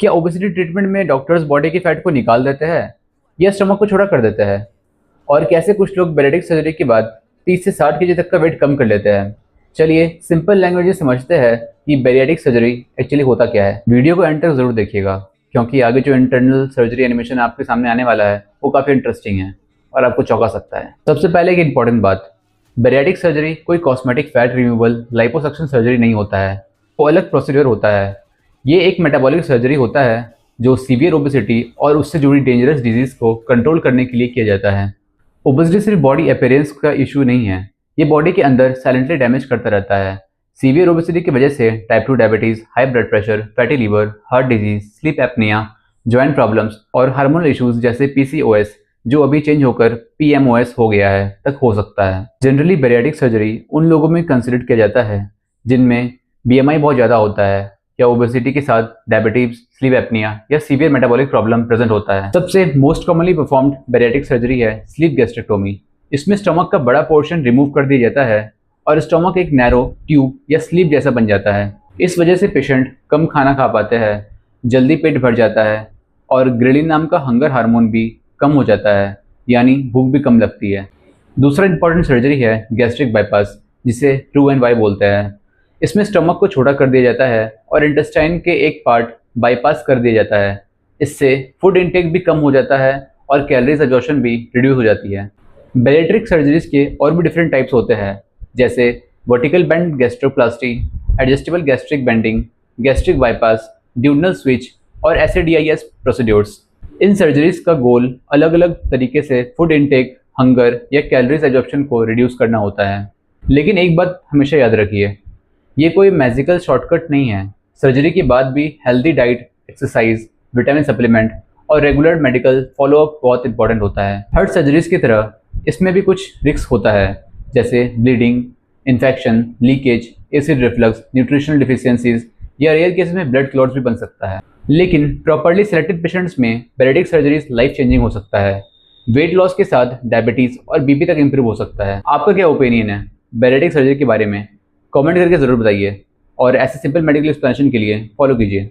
क्या obesity treatment में doctors body की फैट को निकाल देते हैं या स्टमक को छोटा कर देते हैं? और कैसे कुछ लोग बैरिएट्रिक सर्जरी के बाद 30 से 60 केजी तक का वेट कम कर लेते हैं? चलिए सिंपल लैंग्वेज में समझते हैं कि बैरिएट्रिक सर्जरी एक्चुअली होता क्या है। वीडियो को एंड तक जरूर देखिएगा क्योंकि आगे जो इंटरनल सर्जरी एनिमेशन आपके सामने आने वाला है वो काफ़ी इंटरेस्टिंग है और आपको चौंका सकता है। सबसे पहले एक इंपॉर्टेंट बात, बैरिएट्रिक सर्जरी कोई cosmetic fat removal liposuction surgery नहीं होता है, वो अलग प्रोसीजर होता है। ये एक मेटाबॉलिक सर्जरी होता है जो सीवियर ओबेसिटी और उससे जुड़ी डेंजरस डिजीज को कंट्रोल करने के लिए किया जाता है। ओबेसिटी सिर्फ बॉडी अपीयरेंस का इशू नहीं है, ये बॉडी के अंदर साइलेंटली डैमेज करता रहता है। सीवियर ओबेसिटी की वजह से type 2 diabetes, high blood pressure, fatty liver, heart disease, sleep apnoea, joint problems और हार्मोनल इश्यूज जैसे पीसीओएस, जो अभी चेंज होकर पीएमओएस हो गया है, तक हो सकता है। जनरली बैरिएट्रिक सर्जरी उन लोगों में कंसिडर किया जाता है जिनमें बीएमआई बहुत ज़्यादा होता है या ओबेसिटी के साथ डायबिटीज, स्लीप एपनिया या सीवियर मेटाबॉलिक प्रॉब्लम प्रेजेंट होता है। सबसे most commonly performed bariatric surgery है स्लीप गैस्ट्रेक्टोमी। इसमें स्टमक का बड़ा पोर्शन रिमूव कर दिया जाता है और स्टमक एक नैरो ट्यूब या स्लीप जैसा बन जाता है। इस वजह से पेशेंट कम खाना खा पाते हैं, जल्दी पेट भर जाता है और ग्रेलिन नाम का हंगर हार्मोन भी कम हो जाता है, यानी भूख भी कम लगती है। दूसरा इंपॉर्टेंट सर्जरी है गैस्ट्रिक बाईपास, जिसे RUNY बोलते हैं। इसमें स्टमक को छोटा कर दिया जाता है और इंटेस्टाइन के एक पार्ट बाईपास कर दिया जाता है। इससे फूड इंटेक भी कम हो जाता है और कैलोरीज एब्जॉर्प्शन भी रिड्यूस हो जाती है। बैरिएट्रिक सर्जरीज के और भी डिफरेंट टाइप्स होते हैं, जैसे vertical band gastroplasty, adjustable gastric banding, gastric bypass, duodenal switch और SADIS प्रोसीड्यूर्स। इन सर्जरीज का गोल अलग अलग तरीके से फूड इंटेक, हंगर या कैलोरीज एब्जॉर्प्शन को रिड्यूस करना होता है। लेकिन एक बात हमेशा याद रखिए, ये कोई मैजिकल शॉर्टकट नहीं है। सर्जरी के बाद भी healthy diet, exercise, vitamin supplement और रेगुलर मेडिकल फॉलोअप बहुत इंपॉर्टेंट होता है। हर सर्जरीज की तरह इसमें भी कुछ रिस्क होता है, जैसे bleeding, infection, leakage, acid reflux, nutritional deficiencies या रेयर केसेस में ब्लड क्लॉट्स भी बन सकता है। लेकिन प्रॉपर्ली सिलेक्टेड पेशेंट्स में बैरिएट्रिक सर्जरीज लाइफ चेंजिंग हो सकता है। वेट लॉस के साथ डायबिटीज और बीपी तक इंप्रूव हो सकता है। आपका क्या ओपिनियन है बैरिएट्रिक सर्जरी के बारे में? कमेंट करके ज़रूर बताइए और ऐसे सिंपल मेडिकल एक्सप्लेनेशन के लिए फॉलो कीजिए।